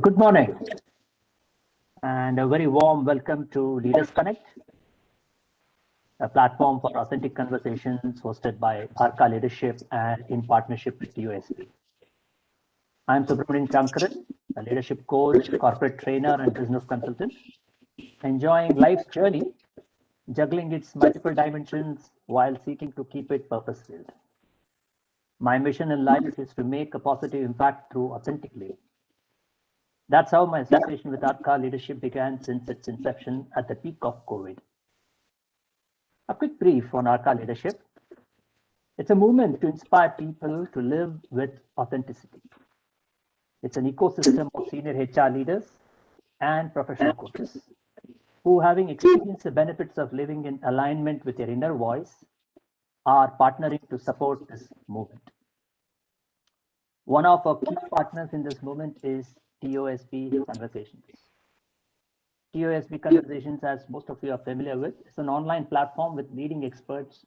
Good morning and a very warm welcome to Leaders Connect, a platform for authentic conversations hosted by Arca Leadership and in partnership with USP. I'm Subramanian Chankaran, a leadership coach, corporate trainer, and business consultant, enjoying life's journey, juggling its multiple dimensions while seeking to keep it purpose-filled. My mission in life is to make a positive impact through authentic living. That's how my association with Arca Leadership began since its inception at the peak of COVID. A quick brief on Arca Leadership. It's a movement to inspire people to live with authenticity. It's an ecosystem of senior HR leaders and professional coaches who, having experienced the benefits of living in alignment with their inner voice, are partnering to support this movement. One of our key partners in this movement is TOSP Conversations. TOSP Conversations, as most of you are familiar with, is an online platform with leading experts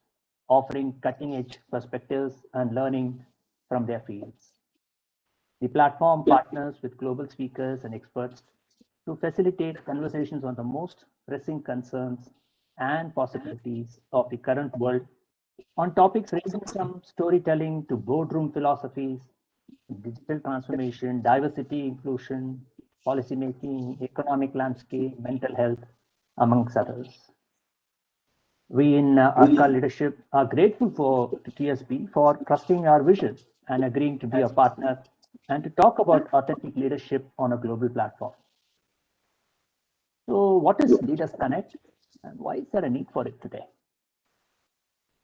offering cutting-edge perspectives and learning from their fields. The platform partners with global speakers and experts to facilitate conversations on the most pressing concerns and possibilities of the current world on topics ranging from storytelling to boardroom philosophies, digital transformation, diversity, inclusion, policymaking, economic landscape, mental health, amongst others. We in Arca Leadership are grateful to TSP for trusting our vision and agreeing to be a partner and to talk about authentic leadership on a global platform. So what is Leaders Connect and why is there a need for it today?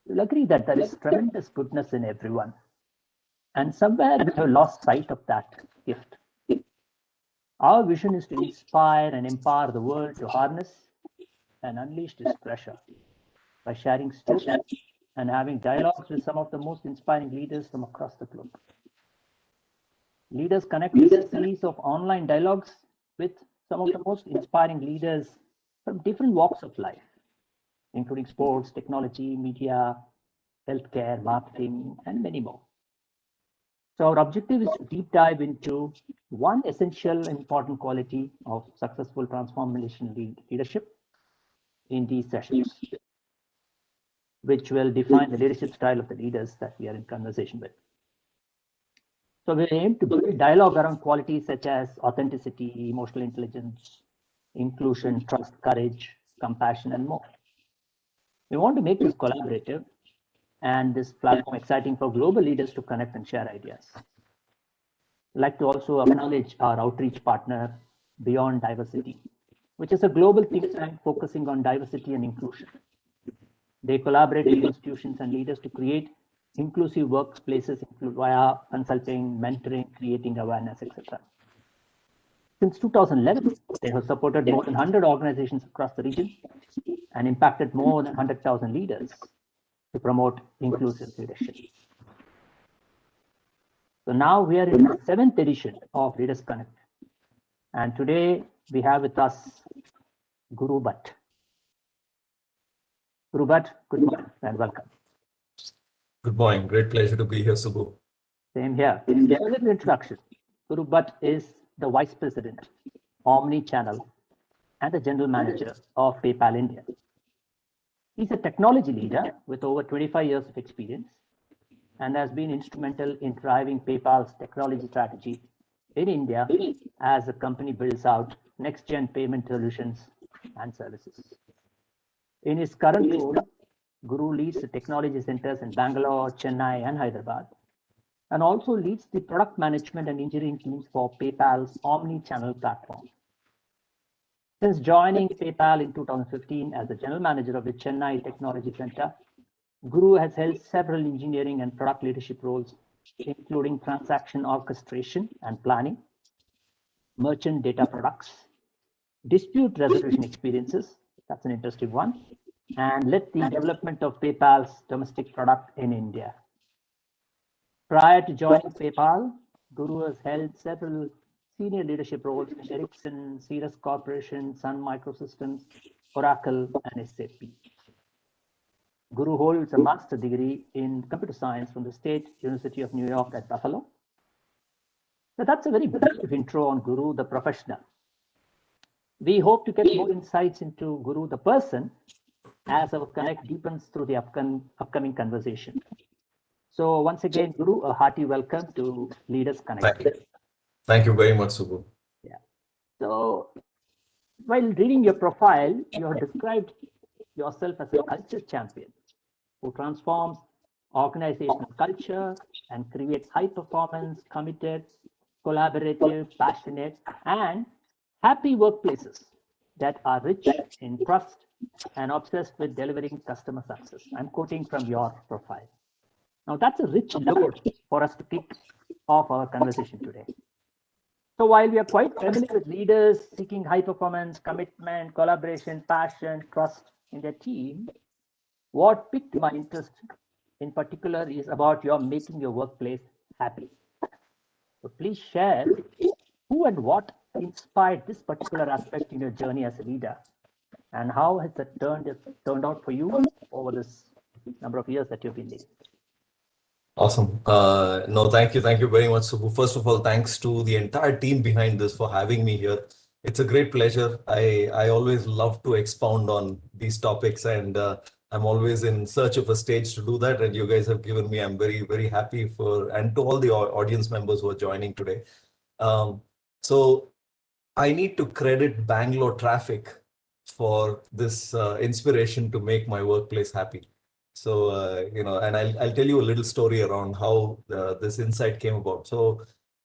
You'll agree that there is tremendous goodness in everyone. And somewhere we have lost sight of that gift. Our vision is to inspire and empower the world to harness and unleash this treasure by sharing stories and having dialogues with some of the most inspiring leaders from across the globe. Leaders Connect is a series of online dialogues with some of the most inspiring leaders from different walks of life, including sports, technology, media, healthcare, marketing, and many more. So our objective is to deep dive into one essential and important quality of successful transformational leadership in these sessions, which will define the leadership style of the leaders that we are in conversation with. So we aim to build dialogue around qualities such as authenticity, emotional intelligence, inclusion, trust, courage, compassion, and more. We want to make this collaborative and this platform exciting for global leaders to connect and share ideas. I'd like to also acknowledge our outreach partner, Beyond Diversity, which is a global think tank focusing on diversity and inclusion. They collaborate with institutions and leaders to create inclusive workplaces via consulting, mentoring, creating awareness, etc. Since 2011, they have supported more than 100 organizations across the region and impacted more than 100,000 leaders to promote inclusive leadership. So now we are in the 7th edition of Leaders Connect. And today we have with us Guru Bhatt. Guru Bhatt, good morning and welcome. Good morning. Great pleasure to be here, Subbu. Same here. A little introduction. Guru Bhatt is the Vice President, Omni-Channel, and the General Manager of PayPal India. He's a technology leader with over 25 years of experience and has been instrumental in driving PayPal's technology strategy in India as the company builds out next-gen payment solutions and services. In his current role, Guru leads the technology centers in Bangalore, Chennai, and Hyderabad, and also leads the product management and engineering teams for PayPal's omni-channel platform. Since joining PayPal in 2015 as the general manager of the Chennai Technology Center, Guru has held several engineering and product leadership roles, including transaction orchestration and planning, merchant data products, dispute resolution experiences, that's an interesting one, and led the development of PayPal's domestic product in India. Prior to joining PayPal, Guru has held several senior leadership roles in Ericsson, Cirrus Corporation, Sun Microsystems, Oracle, and SAP. Guru holds a master's degree in computer science from the State University of New York at Buffalo. So that's a very brief intro on Guru, the professional. We hope to get more insights into Guru, the person, as our connect deepens through the upcoming conversation. So once again, Guru, a hearty welcome to Leaders Connect. Thank you very much, Subbu. Yeah. So while reading your profile, you have described yourself as a culture champion who transforms organizational culture and creates high performance, committed, collaborative, passionate, and happy workplaces that are rich in trust and obsessed with delivering customer success. I'm quoting from your profile. Now, that's a rich load for us to kick off our conversation today. So while we are quite familiar with leaders seeking high performance, commitment, collaboration, passion, trust in their team, what piqued my interest in particular is about your making your workplace happy. So please share who and what inspired this particular aspect in your journey as a leader, and how has it turned out for you over this number of years that you've been leading. Awesome. No, thank you very much, Subbu. First of all, thanks to the entire team behind this for having me here. It's a great pleasure. I always love to expound on these topics, and I'm always in search of a stage to do that. And you guys have given me. I'm very happy for, and to all the audience members who are joining today. So I need to credit Bangalore traffic for this inspiration to make my workplace happy. So, and I'll tell you a little story around how this insight came about. So,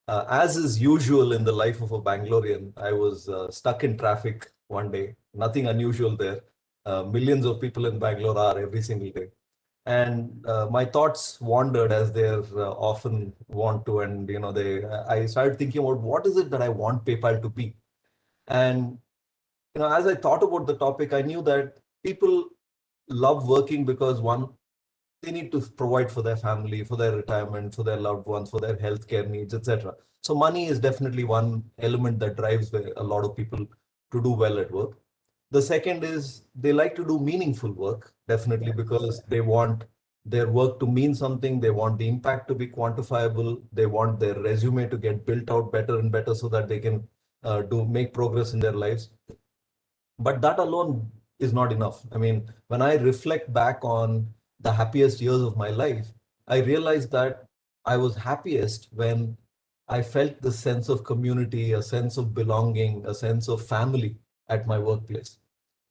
as is usual in the life of a Bangalorean, I was stuck in traffic one day. Nothing unusual there. Millions of people in Bangalore are every single day. And my thoughts wandered, as they often want to. And, I started thinking about what is it that I want PayPal to be. And, as I thought about the topic, I knew that people love working because, one, they need to provide for their family, for their retirement, for their loved ones, for their healthcare needs, etc. So money is definitely one element that drives a lot of people to do well at work. The second is they like to do meaningful work, definitely, because they want their work to mean something. They want the impact to be quantifiable. They want their resume to get built out better and better so that they can make progress in their lives. But that alone is not enough. I mean, when I reflect back on the happiest years of my life, I realized that I was happiest when I felt the sense of community, a sense of belonging, a sense of family at my workplace.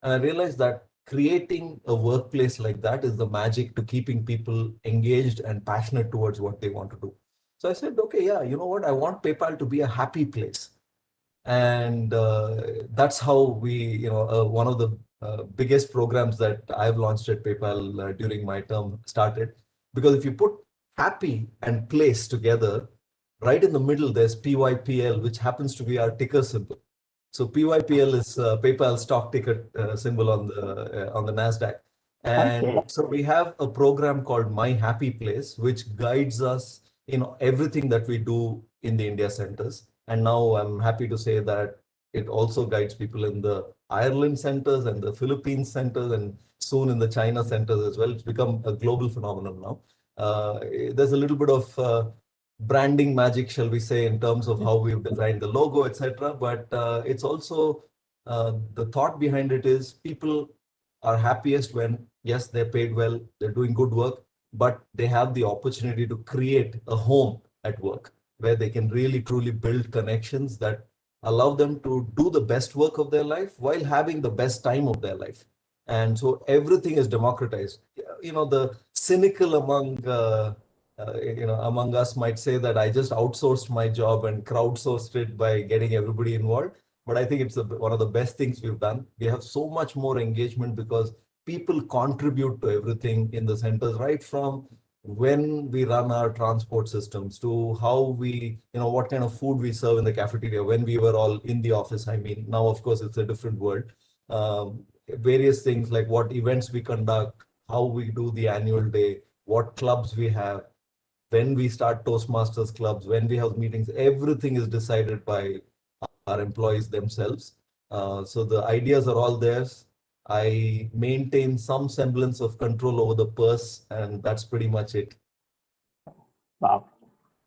And I realized that creating a workplace like that is the magic to keeping people engaged and passionate towards what they want to do. So I said, okay, yeah, you know what? I want PayPal to be a happy place. And that's how we, one of the biggest programs that I've launched at PayPal during my term started. Because if you put happy and place together, right in the middle, there's PYPL, which happens to be our ticker symbol. So PYPL is PayPal stock ticker symbol on the NASDAQ. And so we have a program called My Happy Place, which guides us in everything that we do in the India centers. And now I'm happy to say that it also guides people in the Ireland centers and the Philippines centers, and soon in the China centers as well. It's become a global phenomenon now. There's a little bit of branding magic, shall we say, in terms of how we've designed the logo, etc. But it's also the thought behind it is people are happiest when, yes, they're paid well, they're doing good work, but they have the opportunity to create a home at work where they can really truly build connections that allow them to do the best work of their life while having the best time of their life. And so everything is democratized. The cynical among us might say that I just outsourced my job and crowdsourced it by getting everybody involved. But I think it's one of the best things we've done. We have so much more engagement because people contribute to everything in the centers, right from when we run our transport systems to how we, what kind of food we serve in the cafeteria when we were all in the office. I mean, now, of course, it's a different world. Various things like what events we conduct, how we do the annual day, what clubs we have, when we start Toastmasters clubs, when we have meetings, everything is decided by our employees themselves. So the ideas are all theirs. I maintain some semblance of control over the purse, and that's pretty much it. Wow,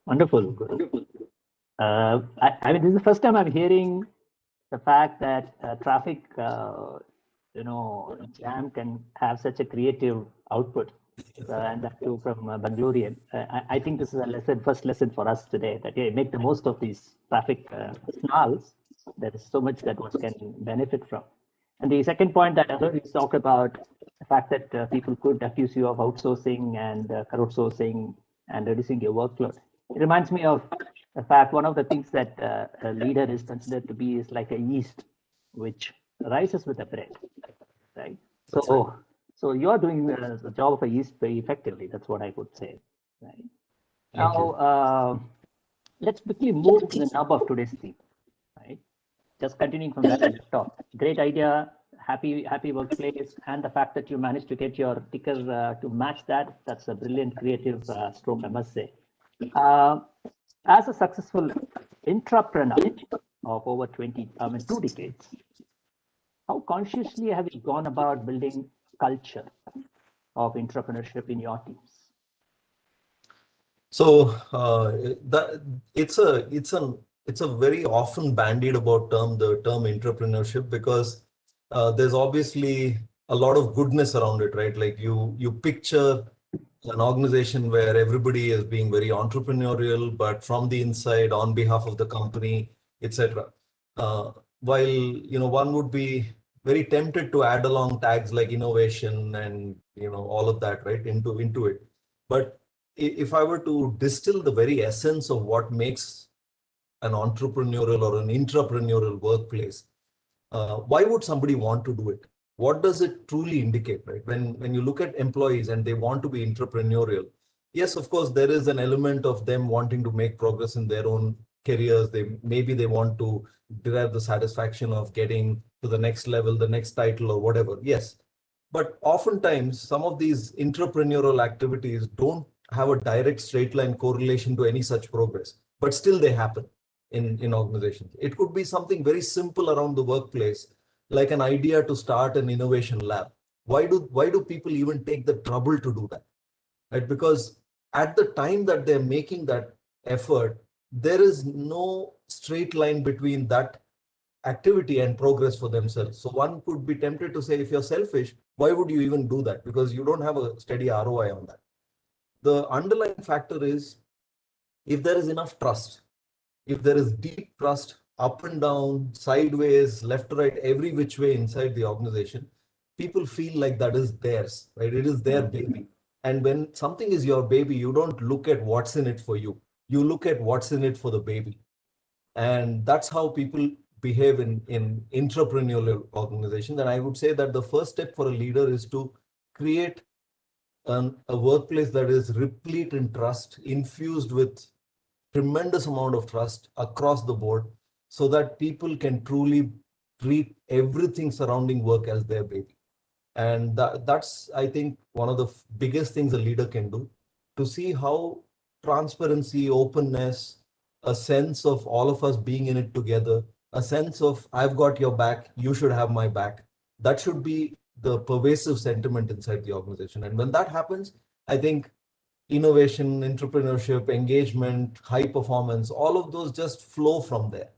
wonderful. I mean, this is the first time I'm hearing the fact that traffic, jam can have such a creative output, and that too from Bangalorean. I think this is a first lesson for us today, that make the most of these traffic snarls. There is so much that one can benefit from. And the second point that I heard you talk about the fact that people could accuse you of outsourcing and crowdsourcing and reducing your workload. It reminds me of the fact one of the things that a leader is considered to be is like a yeast, which rises with the bread, right? So you're doing the job of a yeast very effectively. That's what I would say, right? Now, let's quickly move to the nub of today's theme, right? Just continuing from where we left off. Great idea, happy workplace, and the fact that you managed to get your ticker to match that, that's a brilliant creative stroke, I must say. As a successful entrepreneur of over 2 decades, how consciously have you gone about building culture of entrepreneurship in your teams? So it's a very often bandied about the term entrepreneurship, because there's obviously a lot of goodness around it, right? Like you picture an organization where everybody is being very entrepreneurial, but from the inside, on behalf of the company, etc. While one would be very tempted to add along tags like innovation and all of that, right, into it. But if I were to distill the very essence of what makes an entrepreneurial or an intrapreneurial workplace, why would somebody want to do it? What does it truly indicate, right? When you look at employees and they want to be entrepreneurial, yes, of course, there is an element of them wanting to make progress in their own careers. Maybe they want to derive the satisfaction of getting to the next level, the next title, or whatever. Yes, but oftentimes some of these entrepreneurial activities don't have a direct straight line correlation to any such progress, but still they happen in organizations. It could be something very simple around the workplace, like an idea to start an innovation lab. Why do people even take the trouble to do that? Right? Because at the time that they're making that effort, there is no straight line between that activity and progress for themselves. So one could be tempted to say, if you're selfish, why would you even do that? Because you don't have a steady ROI on that. The underlying factor is, if there is enough trust, if there is deep trust up and down, sideways, left to right, every which way inside the organization, people feel like that is theirs, right? It is their baby. And when something is your baby, you don't look at what's in it for you. You look at what's in it for the baby. And that's how people behave in entrepreneurial organizations. And I would say that the first step for a leader is to create a workplace that is replete in trust, infused with tremendous amount of trust across the board, so that people can truly treat everything surrounding work as their baby. And that's, I think, one of the biggest things a leader can do, to see how transparency, openness, a sense of all of us being in it together, a sense of I've got your back, you should have my back. That should be the pervasive sentiment inside the organization. And when that happens, I think innovation, entrepreneurship, engagement, high performance, all of those just flow from there.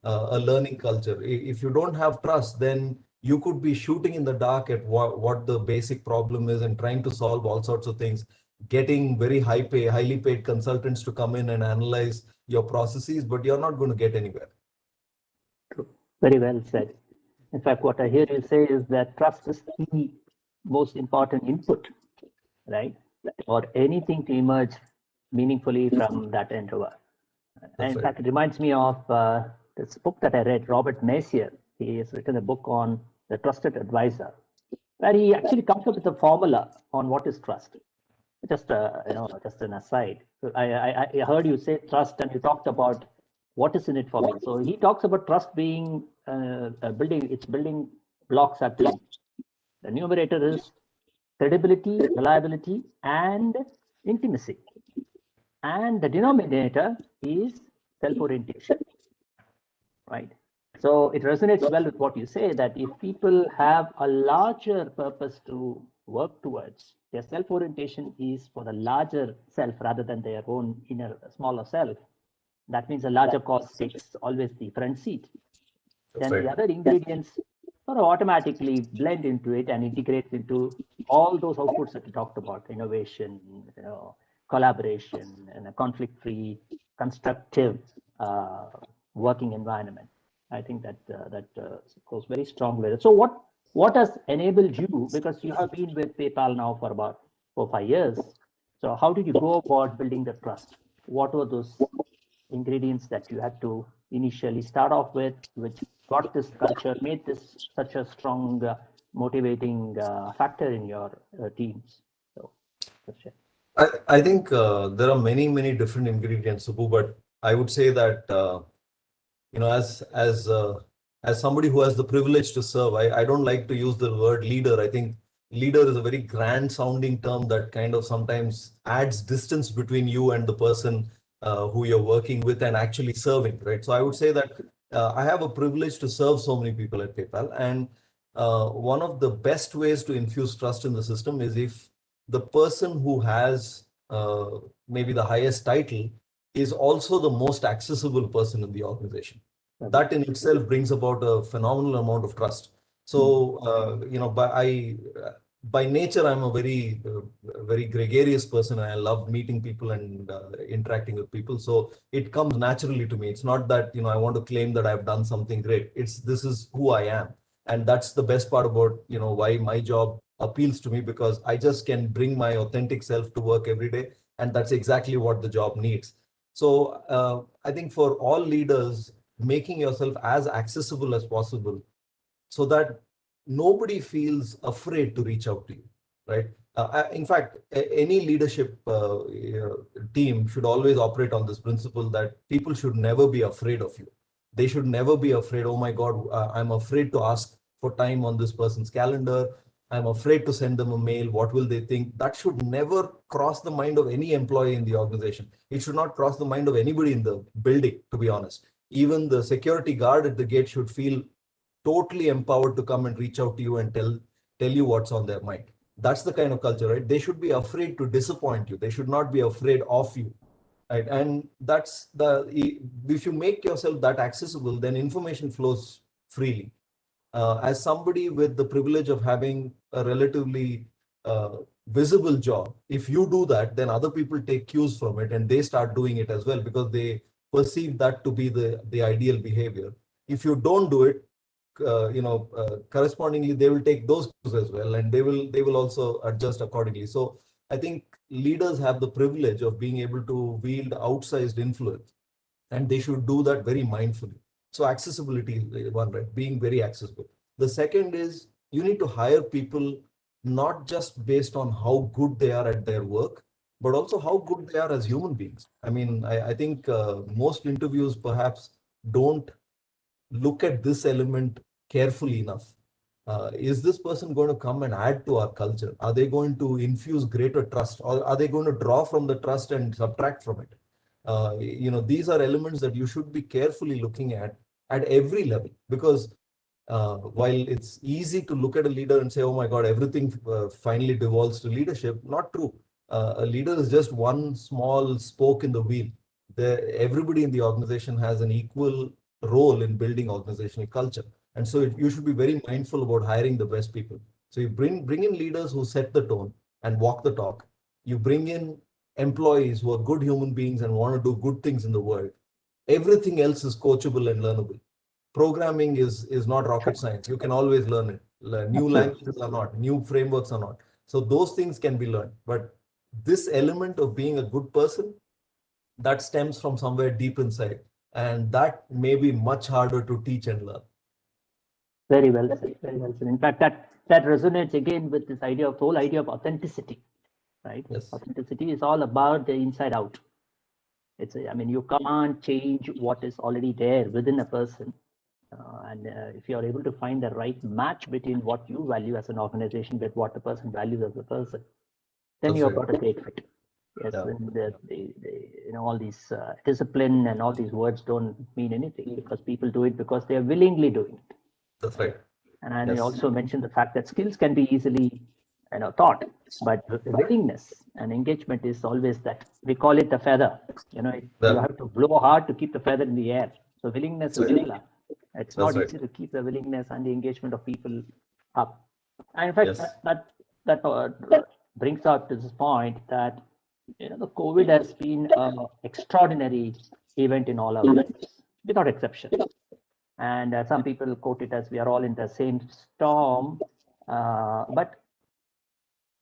A learning culture. If you don't have trust, then you could be shooting in the dark at what the basic problem is and trying to solve all sorts of things, getting very highly paid consultants to come in and analyze your processes, but you're not going to get anywhere. True. Very well said. In fact, what I hear you say is that trust is the most important input, right? Or anything to emerge meaningfully from that endeavor. And in fact, it reminds me of this book that I read, Robert Messier. He has written a book on The Trusted Advisor, where he actually comes up with a formula on what is trust. Just just an aside. I heard you say trust, and you talked about what is in it for me. So he talks about trust being building blocks at three. The numerator is credibility, reliability, and intimacy. And the denominator is self-orientation, right? So it resonates well with what you say, that if people have a larger purpose to work towards, their self-orientation is for the larger self rather than their own inner smaller self, That means a larger cost takes always the front seat. That's Then right. the other ingredients sort of automatically blend into it and integrate into all those outputs that we talked about: innovation, collaboration, and a conflict-free, constructive working environment. I think that goes very strong with it. So what has enabled you, because you have been with PayPal now for about 4 or 5 years. So how did you go about building the trust? What were those ingredients that you had to initially start off with, which got this culture, made this such a strong, motivating factor in your teams? So, I think there are many different ingredients, Subbu, but I would say that you know, as somebody who has the privilege to serve, I don't like to use the word leader. I think leader is a very grand sounding term that kind of sometimes adds distance between you and the person who you're working with and actually serving, right? So I would say that I have a privilege to serve so many people at PayPal, and one of the best ways to infuse trust in the system is if the person who has maybe the highest title is also the most accessible person in the organization. That in itself brings about a phenomenal amount of trust. So, by nature, I'm a very gregarious person, and I love meeting people and interacting with people. So it comes naturally to me. It's not that, I want to claim that I've done something great. This is who I am. And that's the best part about, why my job appeals to me, because I just can bring my authentic self to work every day. And that's exactly what the job needs. So I think for all leaders, making yourself as accessible as possible so that nobody feels afraid to reach out to you, right? In fact, any leadership team should always operate on this principle that people should never be afraid of you. They should never be afraid, oh my God, I'm afraid to ask for time on this person's calendar. I'm afraid to send them a mail. What will they think? That should never cross the mind of any employee in the organization. It should not cross the mind of anybody in the building, to be honest. Even the security guard at the gate should feel totally empowered to come and reach out to you and tell you what's on their mind. That's the kind of culture, right? They should be afraid to disappoint you. They should not be afraid of you, right? And that's if you make yourself that accessible, then information flows freely. As somebody with the privilege of having a relatively visible job, if you do that, then other people take cues from it and they start doing it as well because they perceive that to be the ideal behavior. If you don't do it, correspondingly, they will take those cues as well, and they will also adjust accordingly. So I think leaders have the privilege of being able to wield outsized influence, and they should do that very mindfully. So accessibility is one, right? Being very accessible. The second is you need to hire people not just based on how good they are at their work, but also how good they are as human beings. I mean, I think most interviews perhaps don't look at this element carefully enough. Is this person going to come and add to our culture? Are they going to infuse greater trust, or are they going to draw from the trust and subtract from it? These are elements that you should be carefully looking at every level, because while it's easy to look at a leader and say, oh my God, everything finally devolves to leadership, not true. A leader is just one small spoke in the wheel. Everybody in the organization has an equal role in building organizational culture. And so you should be very mindful about hiring the best people. So you bring in leaders who set the tone and walk the talk. You bring in employees who are good human beings and want to do good things in the world. Everything else is coachable and learnable. Programming is not rocket science. You can always learn it. New languages are not, new frameworks are not. So those things can be learned. But this element of being a good person, that stems from somewhere deep inside. And that may be much harder to teach and learn. Very well said. Very well said. In fact, that resonates again with this whole idea of authenticity, right? Yes. Authenticity is all about the inside out. You can't change what is already there within a person. And if you're able to find the right match between what you value as an organization with what the person values as a person, then you've got a great fit. Yes, yeah. All these discipline and all these words don't mean anything because people do it because they are willingly doing it. That's right. And I also mentioned the fact that skills can be easily thought, but the willingness and engagement is always that. We call it the feather. You have to blow hard to keep the feather in the air. So willingness is similar. It's not easy to keep the willingness and the engagement of people up. And in fact, that brings up to this point that the COVID has been an extraordinary event in all our lives, without exception. And some people quote it as we are all in the same storm, but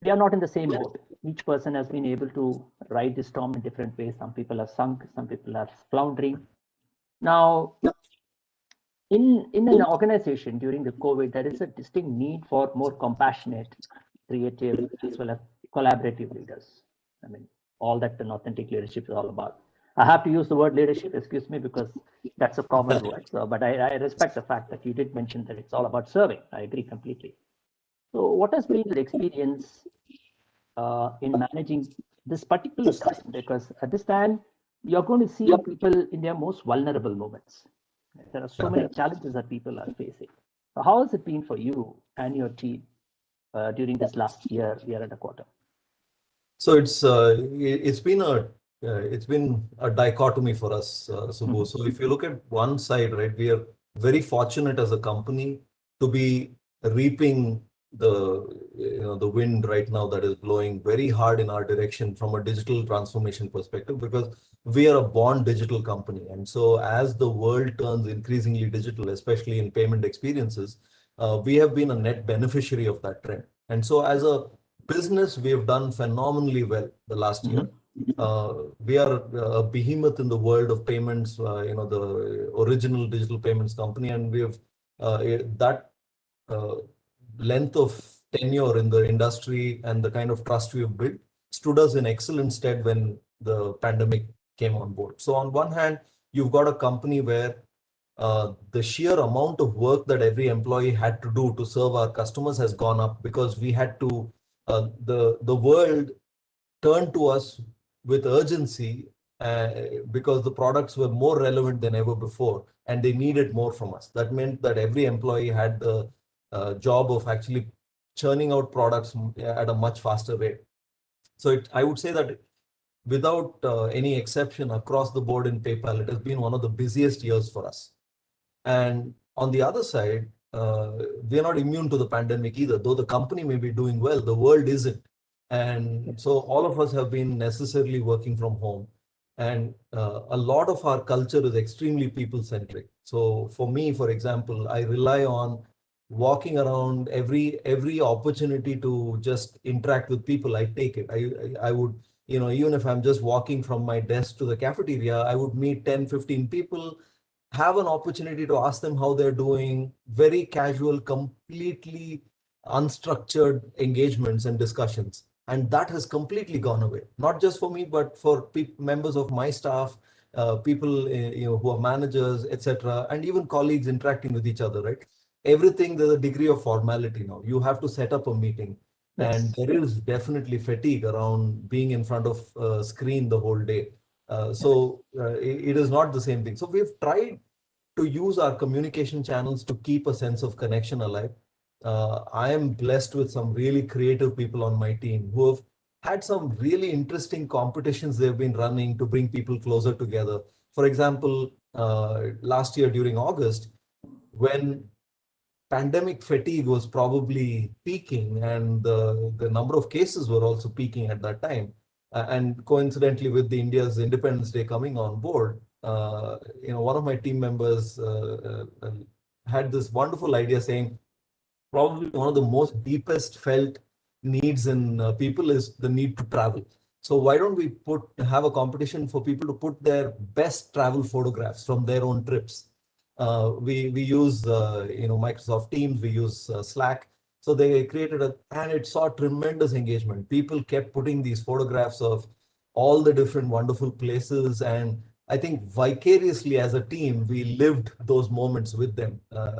we are not in the same boat. Each person has been able to ride the storm in different ways. Some people have sunk, some people are floundering. Now, in an organization during the COVID, there is a distinct need for more compassionate, creative, as well as collaborative leaders. I mean, all that an authentic leadership is all about. I have to use the word leadership, excuse me, because that's a common word. So, but I respect the fact that you did mention that it's all about serving. I agree completely. So what has been the experience in managing this particular time? Because at this time, you're going to see people in their most vulnerable moments. There are so many challenges that people are facing. So how has it been for you and your team during this last year and a quarter? So it's been a dichotomy for us, Subbu. So if you look at one side, right, we are very fortunate as a company to be reaping the wind right now that is blowing very hard in our direction from a digital transformation perspective, because we are a born digital company. And so as the world turns increasingly digital, especially in payment experiences, we have been a net beneficiary of that trend. And so as a business, we have done phenomenally well the last year. We are a behemoth in the world of payments, the original digital payments company, and we have that length of tenure in the industry and the kind of trust we have built stood us in excellent stead when the pandemic came on board. So on one hand, you've got a company where the sheer amount of work that every employee had to do to serve our customers has gone up, because we had to, the world turned to us with urgency because the products were more relevant than ever before and they needed more from us. That meant that every employee had the job of actually churning out products at a much faster rate. So I would say that without any exception across the board in PayPal, it has been one of the busiest years for us. And on the other side, we are not immune to the pandemic either. Though the company may be doing well, the world isn't. And so all of us have been necessarily working from home. And a lot of our culture is extremely people-centric. So for me, for example, I rely on walking around every opportunity to just interact with people. I take it. I would, even if I'm just walking from my desk to the cafeteria, I would meet 10, 15 people, have an opportunity to ask them how they're doing, very casual, completely unstructured engagements and discussions. And that has completely gone away, not just for me, but for members of my staff, people who are managers, etc., and even colleagues interacting with each other, right? Everything, there's a degree of formality now. You have to set up a meeting. Yes. And there is definitely fatigue around being in front of a screen the whole day. It is not the same thing. So we've tried to use our communication channels to keep a sense of connection alive. I am blessed with some really creative people on my team who have had some really interesting competitions they've been running to bring people closer together. For example, last year during August, when pandemic fatigue was probably peaking and the number of cases were also peaking at that time, and coincidentally with the India's Independence Day coming on board, one of my team members had this wonderful idea saying, probably one of the most deepest felt needs in people is the need to travel. So why don't we have a competition for people to put their best travel photographs from their own trips? We use Microsoft Teams, we use Slack. So they created and it saw tremendous engagement. People kept putting these photographs of all the different wonderful places, and I think vicariously as a team, we lived those moments with them.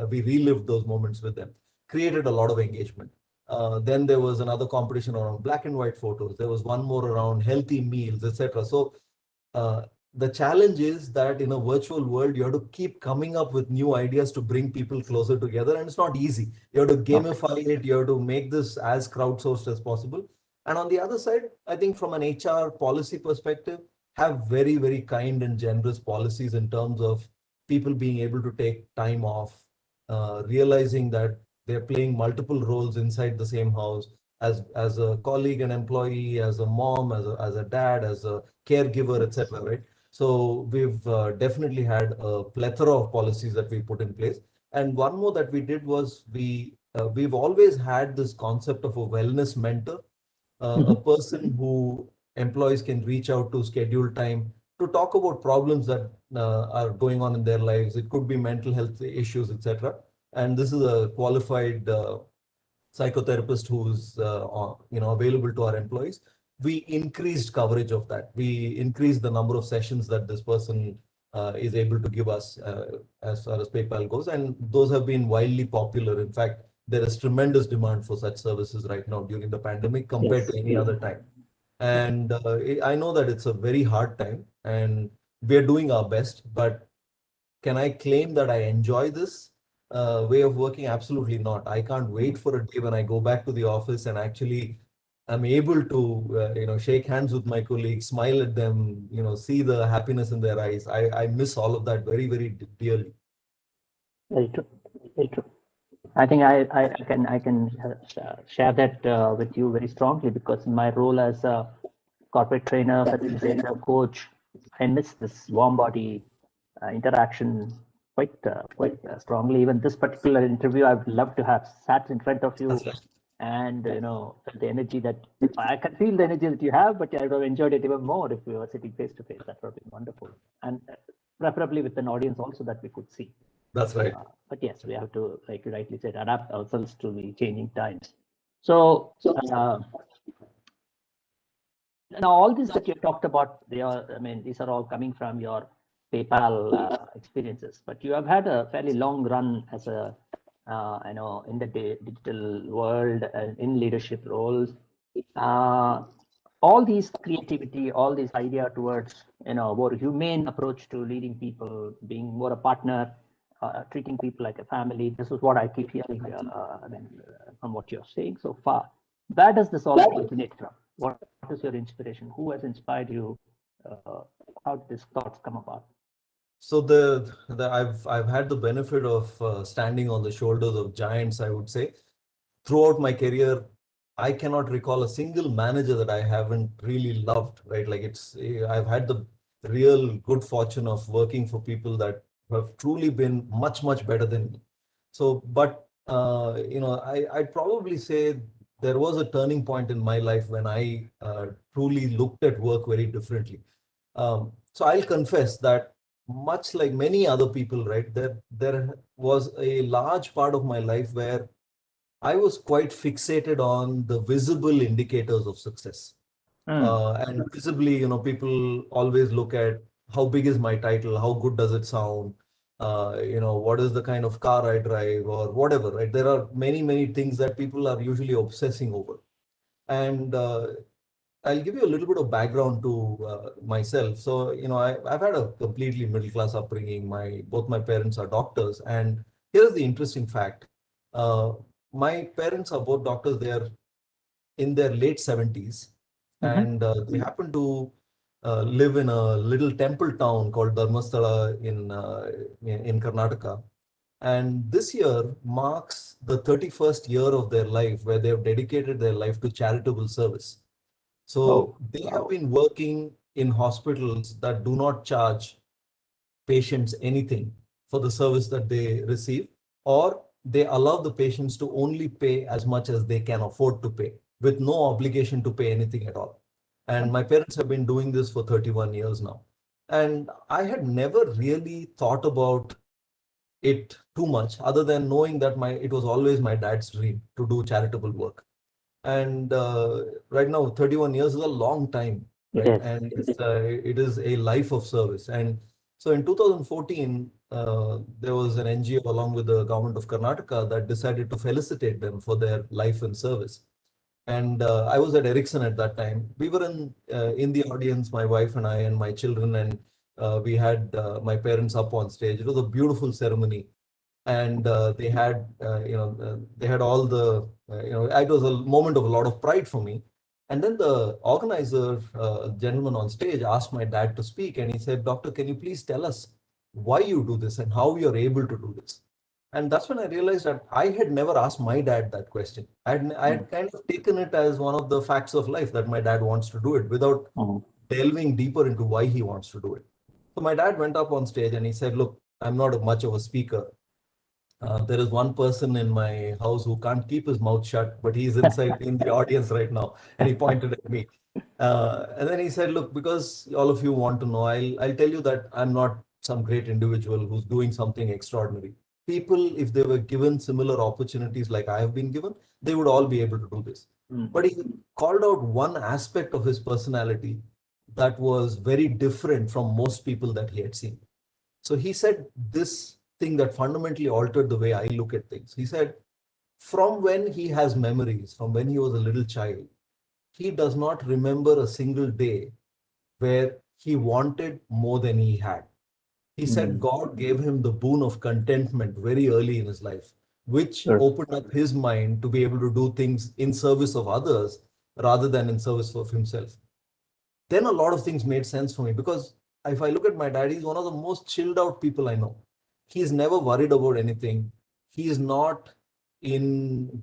We relived those moments with them, created a lot of engagement. Then there was another competition around black and white photos. There was one more around healthy meals, etc. So the challenge is that in a virtual world, you have to keep coming up with new ideas to bring people closer together. And it's not easy. You have to gamify it. You have to make this as crowdsourced as possible. And on the other side, I think from an HR policy perspective, have very, very kind and generous policies in terms of people being able to take time off, realizing that they're playing multiple roles inside the same house as a colleague, an employee, as a mom, as a dad, as a caregiver, etc. Right? So we've definitely had a plethora of policies that we put in place. And one more that we did was we've always had this concept of a wellness mentor, a person who employees can reach out to, schedule time to talk about problems that are going on in their lives. It could be mental health issues, etc. And this is a qualified psychotherapist who's available to our employees. We increased coverage of that. We increased the number of sessions that this person is able to give us as far as PayPal goes, and those have been wildly popular. In fact, there is tremendous demand for such services right now during the pandemic compared to any other time. And I know that it's a very hard time, and we're doing our best. But can I claim that I enjoy this way of working? Absolutely not. I can't wait for a day when I go back to the office and actually I'm able to, shake hands with my colleagues, smile at them, see the happiness in their eyes. I miss all of that very, very dearly. Very true. Very true. I think I can share that with you very strongly, because in my role as a corporate trainer, facilitator, coach, I miss this warm body interaction quite strongly. Even this particular interview, I would love to have sat in front of you. Right. And the energy that I can feel, the energy that you have, but I would have enjoyed it even more if we were sitting face to face. That would have been wonderful, and preferably with an audience also that we could see. That's right. But yes, we have to, like you rightly said, adapt ourselves to the changing times. So now all this that you talked about, these are all coming from your PayPal experiences, but you have had a fairly long run as a in the digital world, in leadership roles. All these creativity, all this idea towards more humane approach to leading people, being more a partner, treating people like a family. This is what I keep hearing from what you're saying so far. Where does this all originate from? What is your inspiration? Who has inspired you? How did these thoughts come about? So I've had the benefit of standing on the shoulders of giants, I would say. Throughout my career, I cannot recall a single manager that I haven't really loved, right? Like I've had the real good fortune of working for people that have truly been much, much better than me. So, but, I'd probably say there was a turning point in my life when I truly looked at work very differently. So I'll confess that much like many other people, right, there was a large part of my life where I was quite fixated on the visible indicators of success. And visibly, people always look at how big is my title, how good does it sound, what is the kind of car I drive or whatever, right? There are many, many things that people are usually obsessing over. And I'll give you a little bit of background to myself. So, I've had a completely middle-class upbringing. Both my parents are doctors. And here's the interesting fact. My parents are both doctors. They are in their late 70s. And they happen to live in a little temple town called Dharmasthala in Karnataka. And this year marks the 31st year of their life where they have dedicated their life to charitable service. So they have been working in hospitals that do not charge patients anything for the service that they receive, or they allow the patients to only pay as much as they can afford to pay with no obligation to pay anything at all. And my parents have been doing this for 31 years now. And I had never really thought about it too much other than knowing that it was always my dad's dream to do charitable work. And right now, 31 years is a long time, right? Yes. And it is a life of service. And so in 2014, there was an NGO along with the government of Karnataka that decided to felicitate them for their life and service. And I was at Ericsson at that time. We were in the audience, my wife and I and my children, and we had my parents up on stage. It was a beautiful ceremony, and they had they had all the it was a moment of a lot of pride for me. And then the organizer, gentleman on stage, asked my dad to speak, and he said, "Doctor, can you please tell us why you do this and how you're able to do this?" And that's when I realized that I had never asked my dad that question. I had kind of taken it as one of the facts of life that my dad wants to do it without delving deeper into why he wants to do it. So my dad went up on stage and he said, "Look, I'm not much of a speaker. There is one person in my house who can't keep his mouth shut, but he's inside in the audience right now." And he pointed at me. And then he said, "Look, because all of you want to know, I'll tell you that I'm not some great individual who's doing something extraordinary. People, if they were given similar opportunities like I have been given, they would all be able to do this." But he called out one aspect of his personality that was very different from most people that he had seen. So he said this thing that fundamentally altered the way I look at things. He said, from when he has memories, from when he was a little child, he does not remember a single day where he wanted more than he had. He said God gave him the boon of contentment very early in his life, which opened up his mind to be able to do things in service of others rather than in service of himself. Then a lot of things made sense for me, because if I look at my dad, he's one of the most chilled out people I know. He's never worried about anything. He is not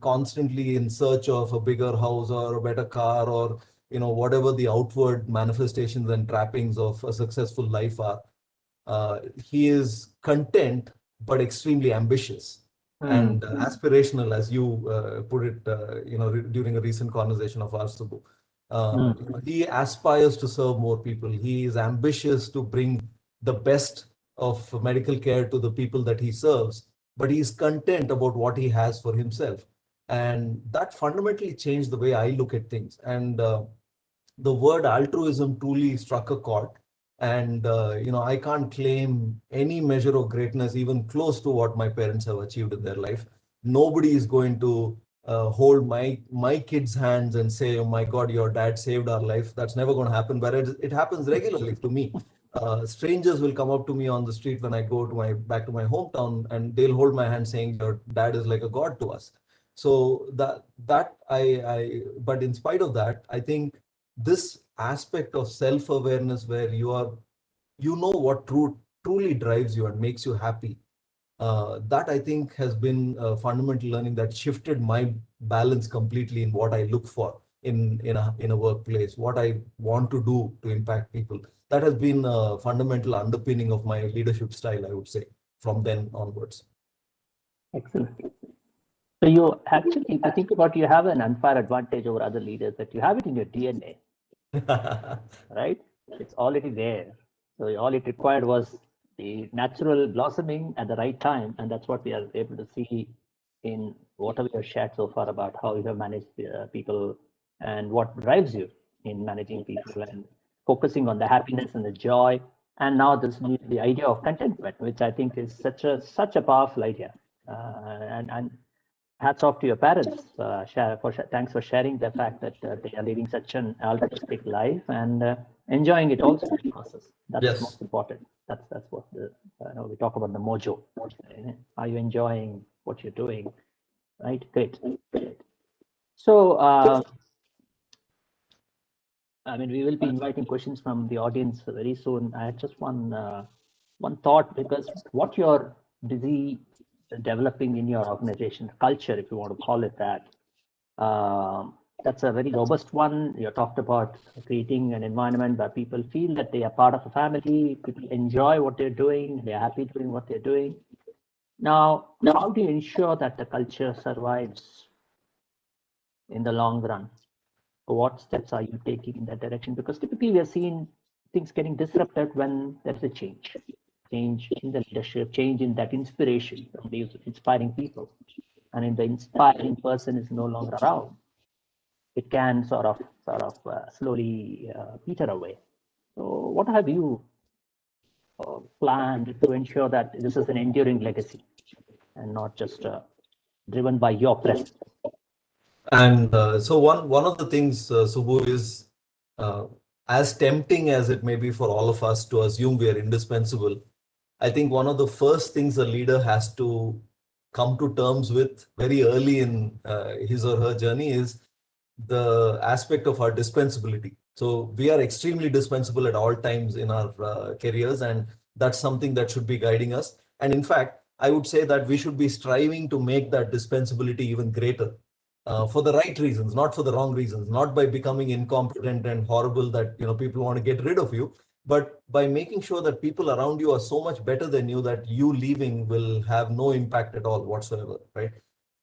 constantly in search of a bigger house or a better car, or whatever the outward manifestations and trappings of a successful life are. He is content but extremely ambitious and aspirational, as you put it, during a recent conversation of ours, Subbu. He aspires to serve more people. He is ambitious to bring the best of medical care to the people that he serves, but he is content about what he has for himself. And that fundamentally changed the way I look at things. And the word altruism truly struck a chord. And I can't claim any measure of greatness even close to what my parents have achieved in their life. Nobody is going to hold my kids' hands and say, "Oh my God, your dad saved our life." That's never going to happen, but it happens regularly to me. Strangers will come up to me on the street when I go to back to my hometown, and they'll hold my hand saying, "Your dad is like a god to us." So but in spite of that, I think this aspect of self-awareness, where you know what truly drives you and makes you happy, that I think has been a fundamental learning that shifted my balance completely in what I look for in a workplace, what I want to do to impact people. That has been a fundamental underpinning of my leadership style, I would say, from then onwards. Excellent. So you actually, if you think about it, you have an unfair advantage over other leaders, that you have it in your DNA, right? It's already there. So all it required was the natural blossoming at the right time, and that's what we are able to see in whatever you have shared so far about how you have managed people and what drives you in managing people and focusing on the happiness and the joy. And now the idea of contentment, which I think is such a powerful idea. And hats off to your parents. Thanks for sharing the fact that they are living such an altruistic life and enjoying it also in the process. That's most important. That's what we talk about, the mojo. Are you enjoying what you're doing? Right? Great. So, we will be inviting questions from the audience very soon. I had just one thought, because what you're busy developing in your organization culture, if you want to call it that, that's a very robust one. You talked about creating an environment where people feel that they are part of a family, people enjoy what they're doing, they're happy doing what they're doing. Now, how do you ensure that the culture survives in the long run? What steps are you taking in that direction? Because typically we are seeing things getting disrupted when there's a change in the leadership, change in that inspiration from these inspiring people. And if the inspiring person is no longer around, it can sort of slowly peter away. So what have you planned to ensure that this is an enduring legacy and not just driven by your presence? And so one of the things, Subbu, is as tempting as it may be for all of us to assume we are indispensable, I think one of the first things a leader has to come to terms with very early in his or her journey is the aspect of our dispensability. So we are extremely dispensable at all times in our careers, and that's something that should be guiding us. And in fact, I would say that we should be striving to make that dispensability even greater for the right reasons, not for the wrong reasons, not by becoming incompetent and horrible that people want to get rid of you, but by making sure that people around you are so much better than you that you leaving will have no impact at all whatsoever, right?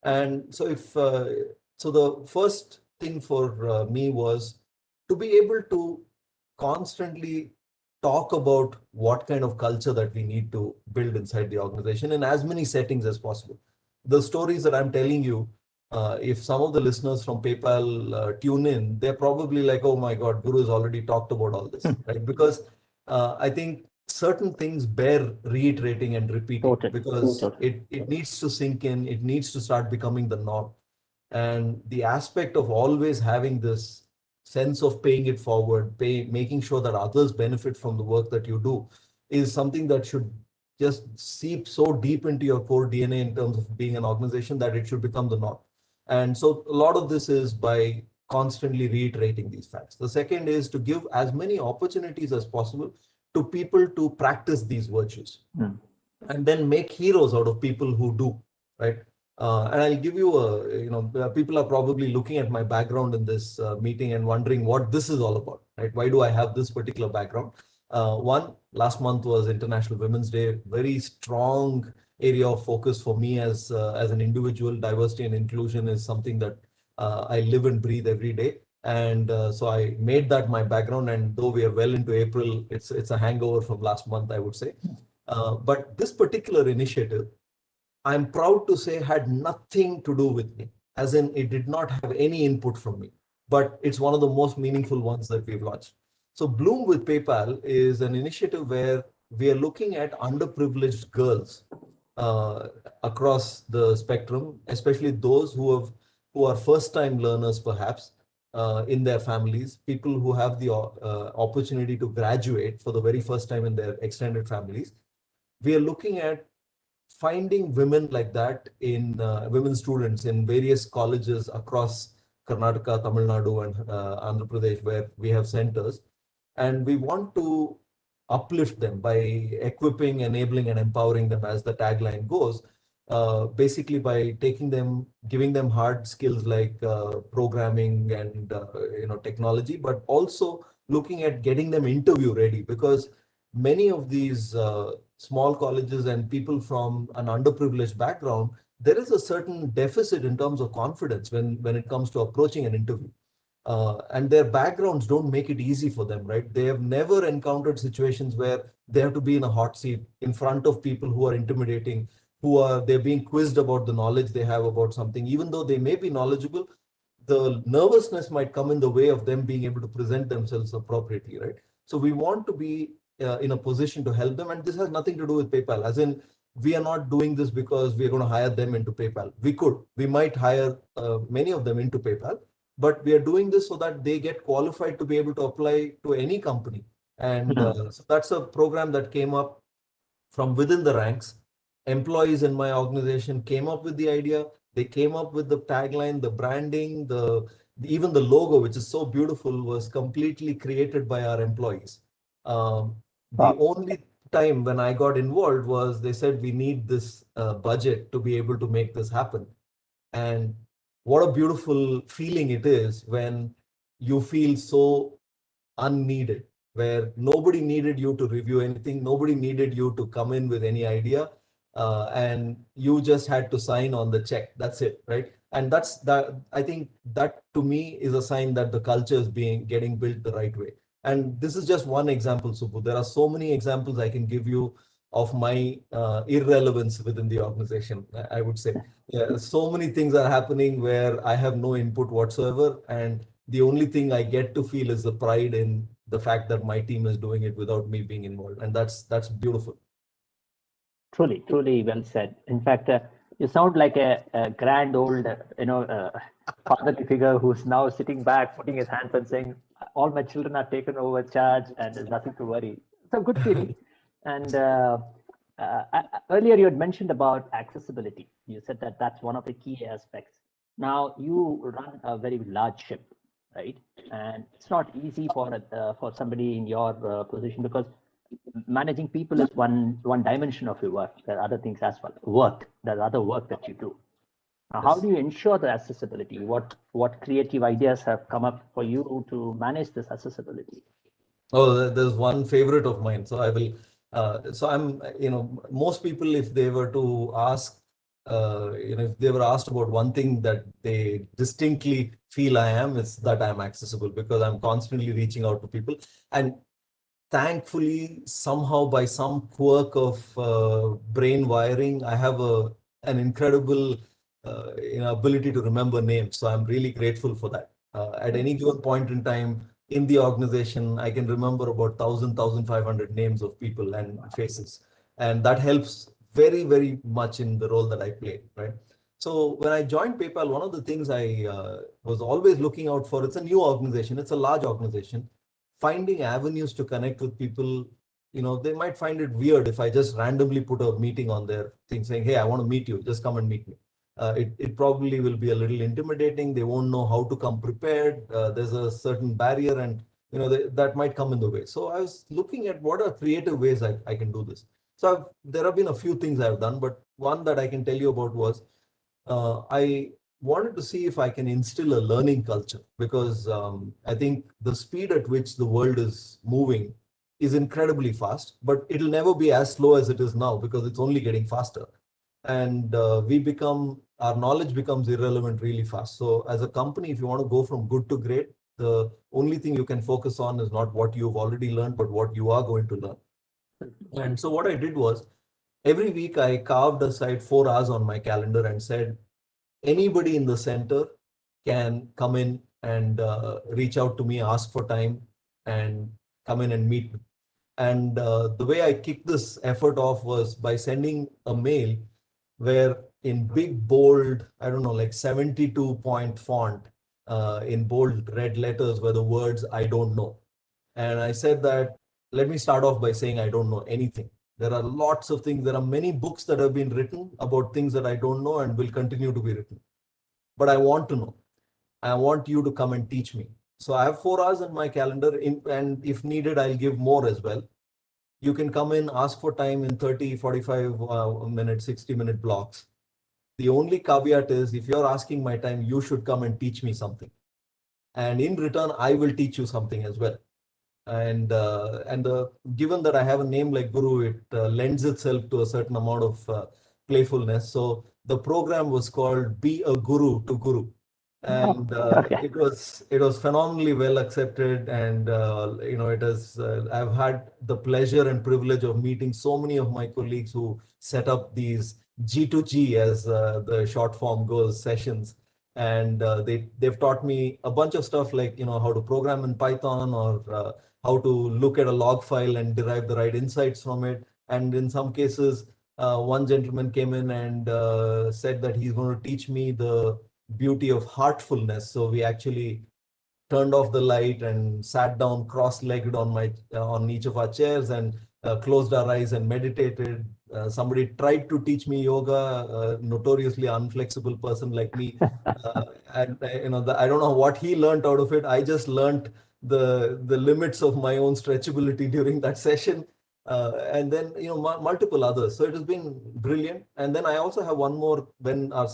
And so so the first thing for me was to be able to constantly talk about what kind of culture that we need to build inside the organization in as many settings as possible. The stories that I'm telling you, if some of the listeners from PayPal tune in, they're probably like, oh my God, Guru has already talked about all this, right? Because I think certain things bear reiterating and repeating because it needs to sink in, it needs to start becoming the norm. And the aspect of always having this sense of paying it forward, making sure that others benefit from the work that you do is something that should just seep so deep into your core DNA in terms of being an organization that it should become the norm. And so a lot of this is by constantly reiterating these facts. The second is to give as many opportunities as possible to people to practice these virtues and then make heroes out of people who do, right? And I'll give you people are probably looking at my background in this meeting and wondering what this is all about, right? Why do I have this particular background? One, last month was International Women's Day, very strong area of focus for me as an individual. Diversity and inclusion is something that I live and breathe every day. And so I made that my background. And though we are well into April, it's a hangover from last month, I would say. But this particular initiative, I'm proud to say, had nothing to do with me, as in it did not have any input from me, but it's one of the most meaningful ones that we've launched. So Bloom with PayPal is an initiative where we are looking at underprivileged girls across the spectrum, especially those who are first-time learners, perhaps, in their families, people who have the opportunity to graduate for the very first time in their extended families. We are looking at finding women like that in women students in various colleges across Karnataka, Tamil Nadu, and Andhra Pradesh, where we have centers. And we want to uplift them by equipping, enabling, and empowering them, as the tagline goes, basically by giving them hard skills like programming and technology, but also looking at getting them interview ready, because many of these small colleges and people from an underprivileged background, there is a certain deficit in terms of confidence when it comes to approaching an interview. And their backgrounds don't make it easy for them, right? They have never encountered situations where they have to be in a hot seat in front of people who are intimidating, they're being quizzed about the knowledge they have about something, even though they may be knowledgeable. The nervousness might come in the way of them being able to present themselves appropriately, right? So we want to be in a position to help them. And this has nothing to do with PayPal, as in we are not doing this because we are going to hire them into PayPal. We might hire many of them into PayPal, but we are doing this so that they get qualified to be able to apply to any company. And so that's a program that came up from within the ranks. Employees in my organization came up with the idea. They came up with the tagline, the branding, even the logo, which is so beautiful, was completely created by our employees. The only time when I got involved was they said, we need this budget to be able to make this happen. And what a beautiful feeling it is when you feel so unneeded, where nobody needed you to review anything, nobody needed you to come in with any idea, and you just had to sign on the check. That's it, right? And I think that to me is a sign that the culture is getting built the right way. And this is just one example, Subbu. There are so many examples I can give you of my irrelevance within the organization, I would say. Yeah, so many things are happening where I have no input whatsoever, and the only thing I get to feel is the pride in the fact that my team is doing it without me being involved, and that's beautiful. Truly well said. In fact, You sound like a grand old, fatherly figure who's now sitting back, putting his hands and saying, "All my children are taken over charge, and there's nothing to worry." It's a good feeling. And earlier you had mentioned about accessibility. You said that that's one of the key aspects. Now you run a very large ship, right? And it's not easy for somebody in your position, because managing people is one dimension of your work. There are other things as well. There's other work that you do. Now, how do you ensure the accessibility? What creative ideas have come up for you to manage this accessibility? Oh, there's one favorite of mine. So I will. So I'm. Most people, if they were to ask, if they were asked about one thing that they distinctly feel I am, it's that I'm accessible, because I'm constantly reaching out to people. And thankfully, somehow by some quirk of brain wiring, I have an incredible ability to remember names. So I'm really grateful for that. At any given point in time in the organization, I can remember about 1,500 names of people and faces. And that helps very, very much in the role that I play, right? So when I joined PayPal, one of the things I was always looking out for, it's a new organization, it's a large organization, finding avenues to connect with people. They might find it weird if I just randomly put a meeting on their thing saying, "Hey, I want to meet you, just come and meet me." It probably will be a little intimidating. They won't know how to come prepared. There's a certain barrier, and that might come in the way. So I was looking at what are creative ways I can do this. So there have been a few things I've done, but one that I can tell you about was I wanted to see if I can instill a learning culture, because I think the speed at which the world is moving is incredibly fast, but it'll never be as slow as it is now, because it's only getting faster. And our knowledge becomes irrelevant really fast. So as a company, if you want to go from good to great, the only thing you can focus on is not what you've already learned, but what you are going to learn. And so what I did was, every week I carved aside 4 hours on my calendar and said, anybody in the center can come in and reach out to me, ask for time, and come in and meet me. And the way I kicked this effort off was by sending a mail where, in big, bold, I don't know, like 72-point font, in bold red letters, were the words, "I don't know." And I said that, let me start off by saying I don't know anything. There are lots of things. There are many books that have been written about things that I don't know and will continue to be written. But I want to know. I want you to come and teach me. So I have 4 hours in my calendar, and if needed, I'll give more as well. You can come in, ask for time in 30, 45 minute, 60-minute blocks. The only caveat is, if you're asking my time, you should come and teach me something. And in return, I will teach you something as well. And given that I have a name like Guru, it lends itself to a certain amount of playfulness. So the program was called "Be a Guru to Guru." And Okay. it was phenomenally well accepted, and it has. I've had the pleasure and privilege of meeting so many of my colleagues who set up these G2G, as the short form goes, sessions, and they've taught me a bunch of stuff, like how to program in Python, or how to look at a log file and derive the right insights from it. And in some cases, one gentleman came in and said that he's going to teach me the beauty of heartfulness. So we actually turned off the light and sat down cross-legged on each of our chairs, and closed our eyes and meditated. Somebody tried to teach me yoga, a notoriously unflexible person like me, and I don't know what he learned out of it. I just learned the limits of my own stretchability during that session. And then multiple others. So it has been brilliant. And then I also have one more. When our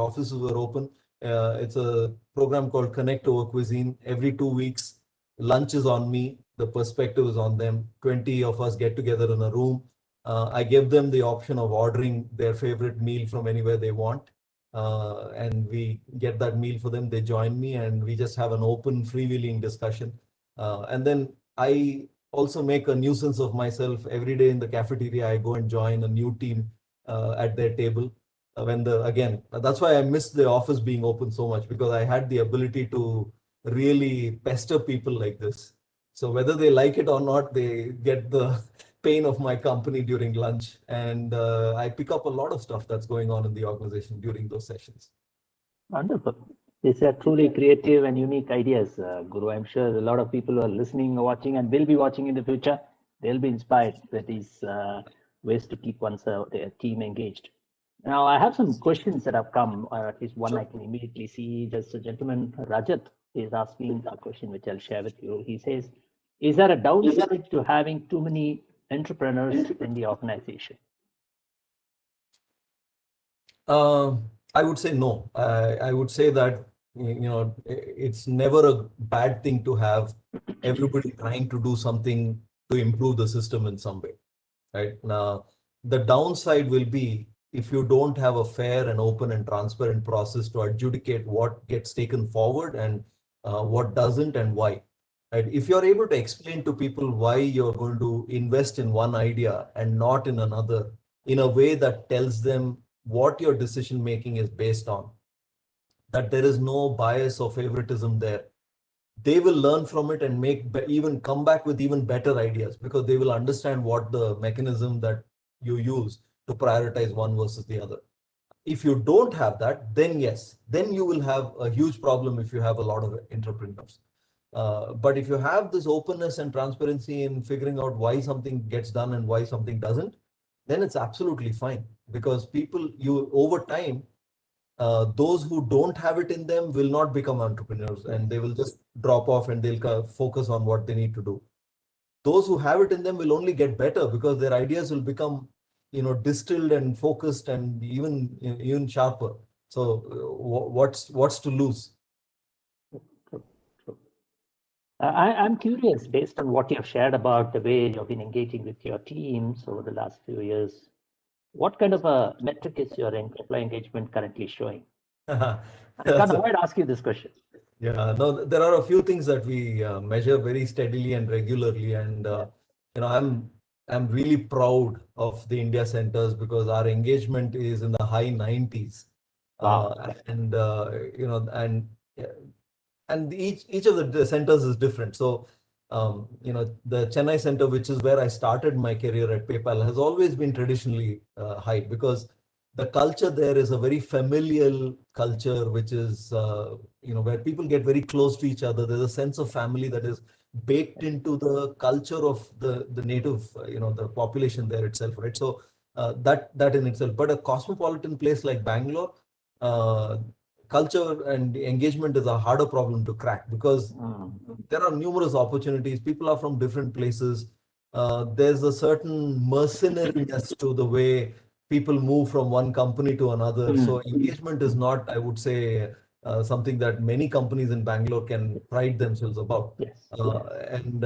offices were open, it's a program called Connect Over Cuisine. Every 2 weeks, lunch is on me, the perspective is on them. 20 of us get together in a room. I give them the option of ordering their favorite meal from anywhere they want. And we get that meal for them. They join me, and we just have an open, freewheeling discussion. And then I also make a nuisance of myself every day in the cafeteria. I go and join a new team at their table. That's why I miss the office being open so much, because I had the ability to really pester people like this. So whether they like it or not, they get the pain of my company during lunch, and I pick up a lot of stuff that's going on in the organization during those sessions. Wonderful. These are truly creative and unique ideas, Guru. I'm sure a lot of people who are listening or watching and will be watching in the future, they'll be inspired with these ways to keep their team engaged. Now, I have some questions that have come, or at least one I can immediately see. Just a gentleman, Rajat, is asking a question which I'll share with you. He says, is there a downside to having too many entrepreneurs in the organization? I would say no. I would say that, it's never a bad thing to have everybody trying to do something to improve the system in some way, right? Now, the downside will be if you don't have a fair and open and transparent process to adjudicate what gets taken forward and what doesn't and why. Right? If you're able to explain to people why you're going to invest in one idea and not in another, in a way that tells them what your decision making is based on, that there is no bias or favoritism there, they will learn from it and even come back with even better ideas, because they will understand what the mechanism that you use to prioritize one versus the other. If you don't have that, then yes, then you will have a huge problem if you have a lot of entrepreneurs. But if you have this openness and transparency in figuring out why something gets done and why something doesn't, then it's absolutely fine, because over time, those who don't have it in them will not become entrepreneurs, and they will just drop off and they'll focus on what they need to do. Those who have it in them will only get better, because their ideas will become, distilled and focused and even sharper. So what's to lose? I'm curious, based on what you've shared about the way you've been engaging with your teams over the last few years, what kind of a metric is your employee engagement currently showing? I can't avoid asking you this question. Yeah, no, there are a few things that we measure very steadily and regularly, and I'm really proud of the India centers, because our engagement is in the high 90s. Wow. And each of the centers is different. So, the Chennai center, which is where I started my career at PayPal, has always been traditionally high, because the culture there is a very familial culture, which is, where people get very close to each other. There's a sense of family that is baked into the culture of the native, the population there itself, right? So that in itself. But a cosmopolitan place like Bangalore, culture and engagement is a harder problem to crack, because there are numerous opportunities. People are from different places. There's a certain mercenariness to the way people move from one company to another. So engagement is not, I would say, something that many companies in Bangalore can pride themselves about. Yes. And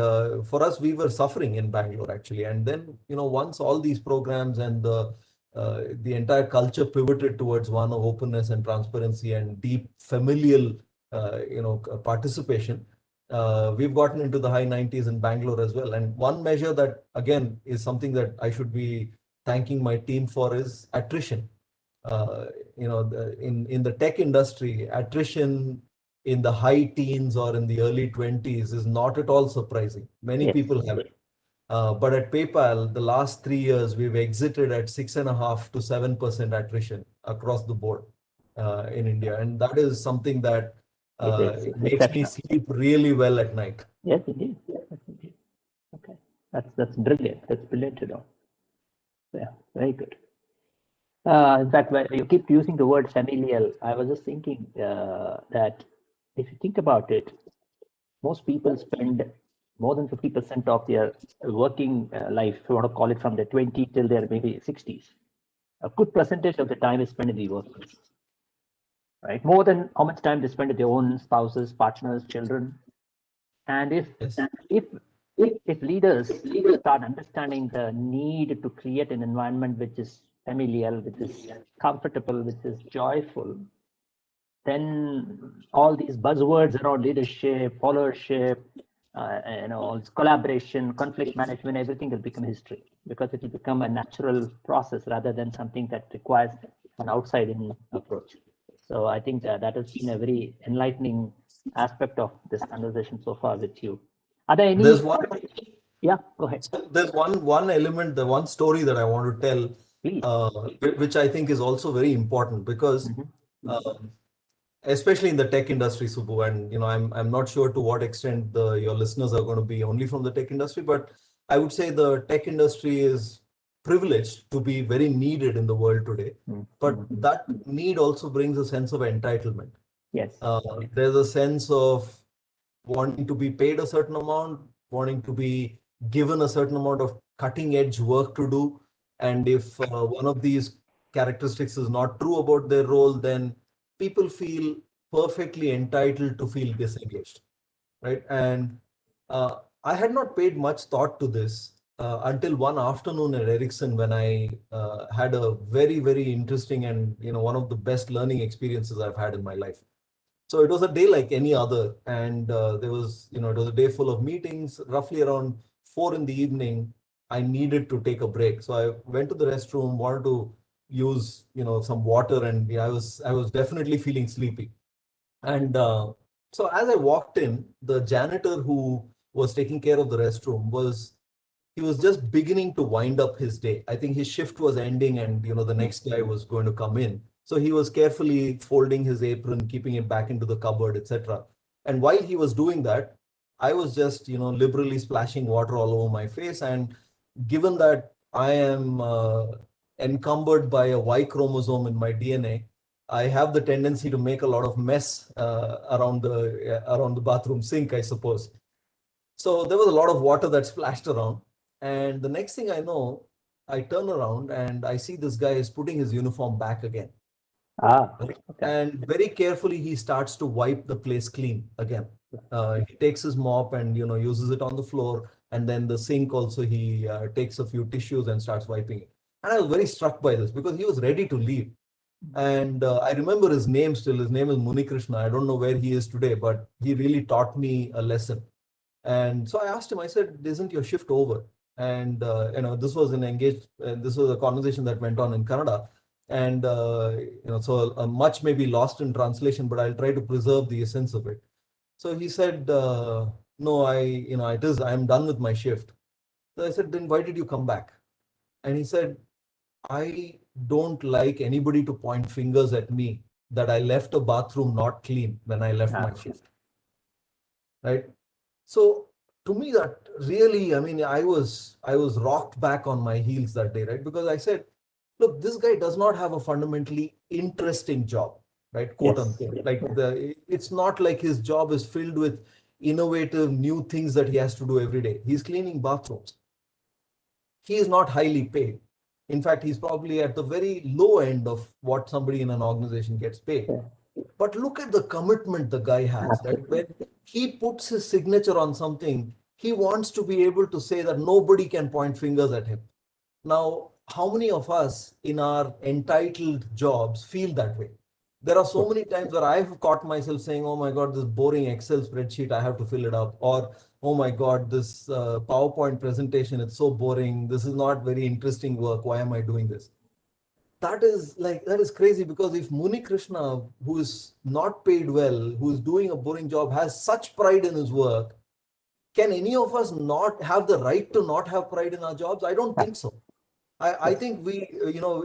for us, we were suffering in Bangalore, actually. And then, once all these programs and the entire culture pivoted towards one of openness and transparency and deep familial, participation, we've gotten into the high 90s in Bangalore as well. And one measure that, again, is something that I should be thanking my team for is attrition. In the tech industry, attrition in the high teens or in the early 20s is not at all surprising. Many people have it. But at PayPal, the last 3 years, we've exited at 6.5% to 7% attrition across the board in India. And that is something that makes me sleep really well at night. Yes, indeed. Okay. That's brilliant. That's brilliant to know. Yeah, very good. In fact, when you keep using the word familial, I was just thinking that if you think about it, most people spend more than 50% of their working life, if you want to call it from their 20 till their maybe 60s. A good percentage of the time is spent in the workplace, right? More than how much time they spend with their own spouses, partners, children. And if leaders start understanding the need to create an environment which is familial, which is comfortable, which is joyful, then all these buzzwords around leadership, followership, collaboration, conflict management, everything will become history, because it will become a natural process rather than something that requires an outside-in approach. So I think that has been a very enlightening aspect of this conversation so far with you. Are there any? Yeah, go ahead. So there's one element, the one story that I want to tell, Please. which I think is also very important because, Mhm. um, especially in the tech industry, Subbu, and I'm not sure to what extent your listeners are going to be only from the tech industry, but I would say the tech industry is privileged to be very needed in the world today. But Mhm. that need also brings a sense of entitlement. Yes. There's a sense of wanting to be paid a certain amount, wanting to be given a certain amount of cutting edge work to do. And if one of these characteristics is not true about their role, then people feel perfectly entitled to feel disengaged, right? And I had not paid much thought to this until one afternoon at Ericsson when I had a very, very interesting and one of the best learning experiences I've had in my life. So it was a day like any other, and there was, it was a day full of meetings. Roughly around 4 in the evening, I needed to take a break. So I went to the restroom, wanted to use, some water, and yeah, I was definitely feeling sleepy. And so as I walked in, the janitor who was taking care of the restroom he was just beginning to wind up his day. I think his shift was ending and the next guy was going to come in. So he was carefully folding his apron, keeping it back into the cupboard, etc. And while he was doing that, I was just, liberally splashing water all over my face. And given that I am encumbered by a Y chromosome in my DNA, I have the tendency to make a lot of mess around the bathroom sink, I suppose. So there was a lot of water that splashed around. And the next thing I know, I turn around and I see this guy is putting his uniform back again. Okay. And very carefully, he starts to wipe the place clean again. He takes his mop and uses it on the floor, and then the sink also he takes a few tissues and starts wiping it. And I was very struck by this because he was ready to leave. And I remember his name still. His name is Muni Krishna. I don't know where he is today, but he really taught me a lesson. And so I asked him, I said, isn't your shift over? And, this was this was a conversation that went on in Kannada. And, so much may be lost in translation, but I'll try to preserve the essence of it. So he said, no, I'm done with my shift. So I said, then why did you come back? And he said, I don't like anybody to point fingers at me that I left a bathroom not clean when I left my shift. Right. So to me, that really, I mean, I was rocked back on my heels that day, right? Because I said, look, this guy does not have a fundamentally interesting job, right? Quote Yes. unquote. It's not like his job is filled with innovative new things that he has to do every day. He's cleaning bathrooms. He is not highly paid. In fact, he's probably at the very low end of what somebody in an organization gets paid. Yeah. But look at the commitment the guy has, that when he puts his signature on something, he wants to be able to say that nobody can point fingers at him. Now, how many of us in our entitled jobs feel that way? There are so many times where I've caught myself saying, oh my God, this boring Excel spreadsheet, I have to fill it up. Or, oh my God, this PowerPoint presentation, it's so boring. This is not very interesting work. Why am I doing this? That is crazy, because if Muni Krishna, who is not paid well, who is doing a boring job, has such pride in his work, can any of us not have the right to not have pride in our jobs? I don't think so. I think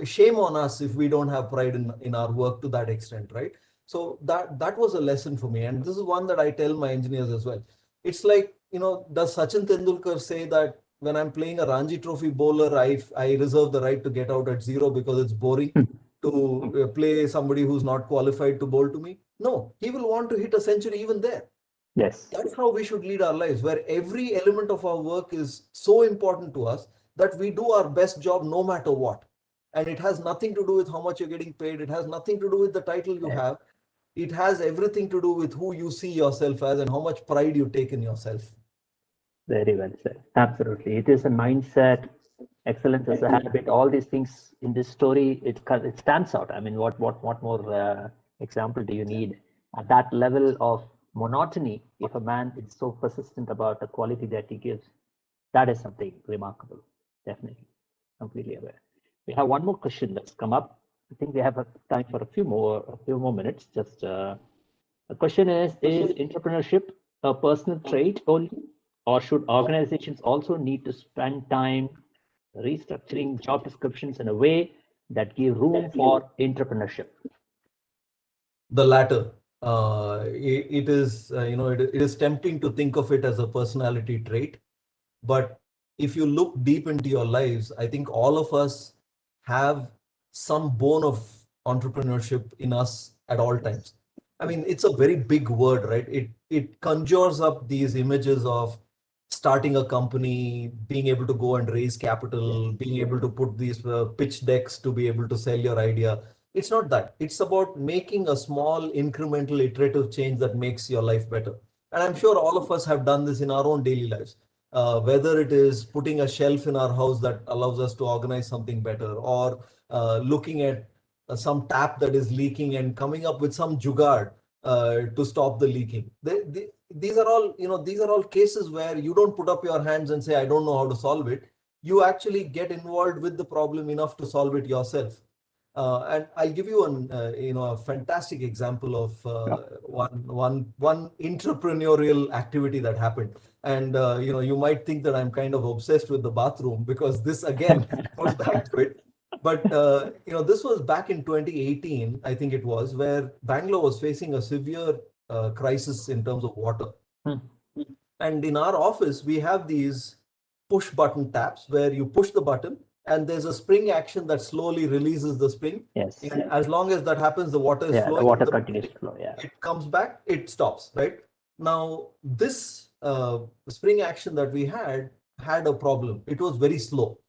shame on us if we don't have pride in our work to that extent, right? So that was a lesson for me. And this is one that I tell my engineers as well. It's like, does Sachin Tendulkar say that when I'm playing a Ranji Trophy bowler, I reserve the right to get out at zero because it's boring to play somebody who's not qualified to bowl to me? No, he will want to hit a century even there. Yes. That's how we should lead our lives, where every element of our work is so important to us that we do our best job no matter what. And it has nothing to do with how much you're getting paid. It has nothing to do with the title you have. It has everything to do with who you see yourself as and how much pride you take in yourself. Very well said. Absolutely. It is a mindset. Excellence is a habit. All these things in this story, it stands out. I mean, what more example do you need? At that level of monotony, if a man is so persistent about the quality that he gives, that is something remarkable. Definitely. Completely aware. We have one more question that's come up. I think we have time for a few more minutes. Just the question is entrepreneurship a personal trait only, or should organizations also need to spend time restructuring job descriptions in a way that give room for entrepreneurship? The latter. It is, it is tempting to think of it as a personality trait, but if you look deep into your lives, I think all of us have some bone of entrepreneurship in us at all times. I mean, it's a very big word, right? It conjures up these images of starting a company, being able to go and raise capital, being able to put these pitch decks to be able to sell your idea. It's not that. It's about making a small incremental iterative change that makes your life better. And I'm sure all of us have done this in our own daily lives. Whether it is putting a shelf in our house that allows us to organize something better, or looking at some tap that is leaking and coming up with some jugaad to stop the leaking. These are all, these are all cases where you don't put up your hands and say, I don't know how to solve it. You actually get involved with the problem enough to solve it yourself. And I'll give you a fantastic example of one entrepreneurial activity that happened. And you might think that I'm kind of obsessed with the bathroom, because this again goes back to it. But this was back in 2018, I think it was, where Bangalore was facing a severe crisis in terms of water. And in our office, we have these push button taps where you push the button and there's a spring action that slowly releases the spring. Yes. And as long as that happens, the water is flowing. The water continues to flow. Yeah. It comes back, it stops, right? Now, this spring action that we had a problem. It was very slow.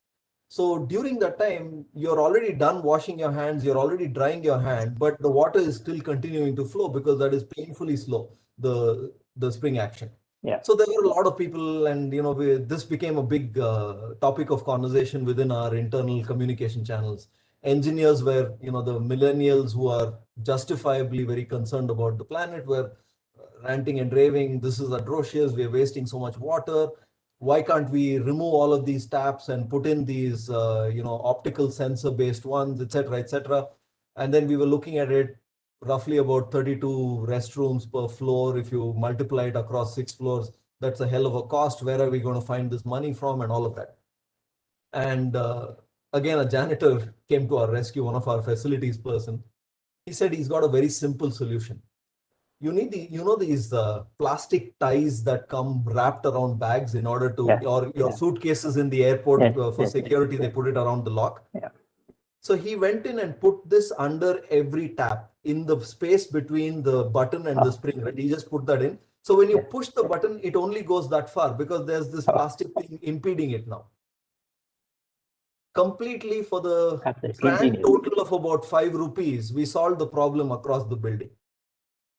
So during that time, you're already done washing your hands, you're already drying your hand, but the water is still continuing to flow because that is painfully slow, the spring action. Yeah. So there were a lot of people, and this became a big topic of conversation within our internal communication channels. Engineers were, the millennials who are justifiably very concerned about the planet, were ranting and raving. This is atrocious. We're wasting so much water. Why can't we remove all of these taps and put in these, optical sensor based ones, etc., etc. And then we were looking at it, roughly about 32 restrooms per floor. If you multiply it across 6 floors, that's a hell of a cost. Where are we going to find this money from, and all of that? And again, a janitor came to our rescue, one of our facilities person. He said he's got a very simple solution. You need these plastic ties that come wrapped around bags in order to, or your suitcases in the airport for security, they put it around the lock. Yeah. So he went in and put this under every tap in the space between the button and the spring, right? He just put that in. So when you push the button, it only goes that far because there's this plastic thing impeding it now. Completely for the grand total of about 5 rupees, we solved the problem across the building.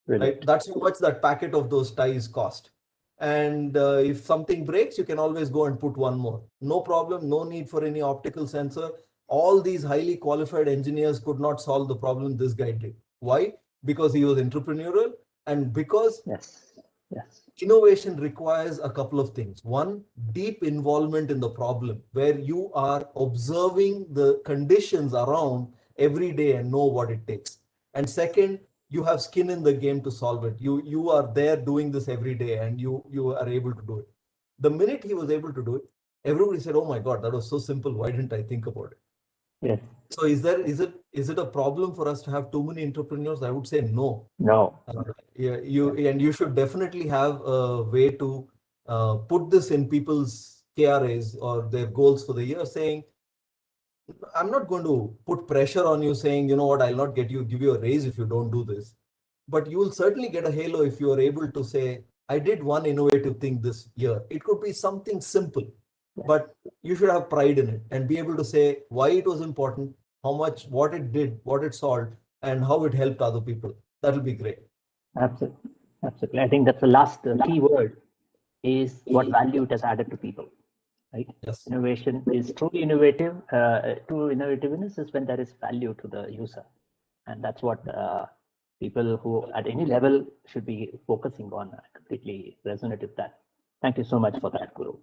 Right? That's how much that packet of those ties cost. And if something breaks, you can always go and put one more. No problem, no need for any optical sensor. All these highly qualified engineers could not solve the problem this guy did. Why? Because he was entrepreneurial, and because innovation requires a couple of things. One, deep involvement in the problem, where you are observing the conditions around every day and know what it takes. And second, you have skin in the game to solve it. You are there doing this every day, and you are able to do it. The minute he was able to do it, everybody said, "Oh my God, that was so simple. Why didn't I think about it?" Yes. So is it a problem for us to have too many entrepreneurs? I would say no. No. You should definitely have a way to put this in people's KRAs or their goals for the year, saying, I'm not going to put pressure on you saying, you know what, I'll not give you a raise if you don't do this. But you will certainly get a halo if you are able to say, I did one innovative thing this year. It could be something simple, but you should have pride in it and be able to say why it was important, how much, what it did, what it solved, and how it helped other people. That'll be great. Absolutely. Absolutely. I think that's the last key word, is what value it has added to people. Right? Yes. Innovation is truly innovative. True innovativeness is when there is value to the user, and that's what people who at any level should be focusing on. I completely resonate with that. Thank you so much for that, Guru.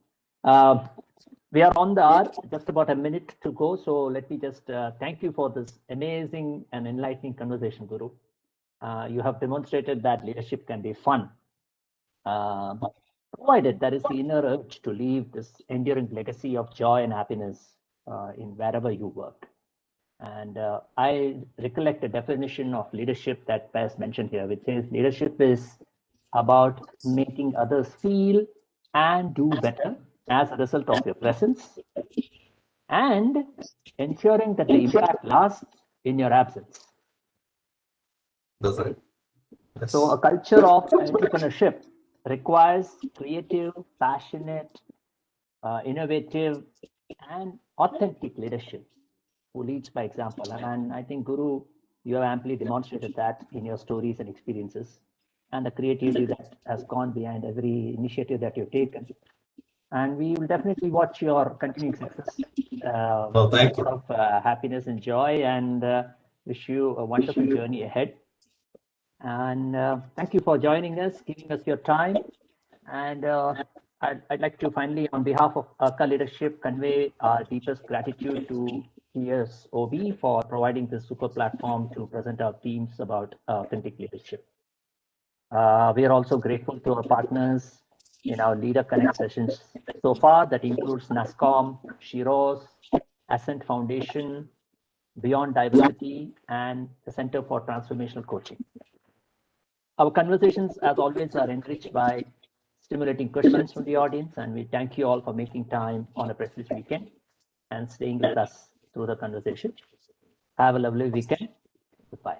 We are on the hour, just about a minute to go. So let me just thank you for this amazing and enlightening conversation, Guru. You have demonstrated that leadership can be fun, but provided there is the inner urge to leave this enduring legacy of joy and happiness in wherever you work. And I recollect a definition of leadership that Paz mentioned here, which says leadership is about making others feel and do better as a result of your presence and ensuring that the impact lasts in your absence. That's right. Yes. So a culture of entrepreneurship requires creative, passionate, innovative, and authentic leadership who leads by example. And I think, Guru, you have amply demonstrated that in your stories and experiences and the creativity that has gone behind every initiative that you've taken. And we will definitely watch your continuing success. Thank you. Of happiness and joy, and wish you a wonderful journey ahead. And thank you for joining us, giving us your time. And I'd like to finally, on behalf of Arca Leadership, convey our deepest gratitude to TSOB for providing this super platform to present our themes about authentic leadership. We are also grateful to our partners in our Leader Connect sessions so far. That includes NASSCOM, Shiros, Ascent Foundation, Beyond Diversity, and the Center for Transformational Coaching. Our conversations, as always, are enriched by stimulating questions from the audience, and we thank you all for making time on a precious weekend and staying with us through the conversation. Have a lovely weekend. Goodbye.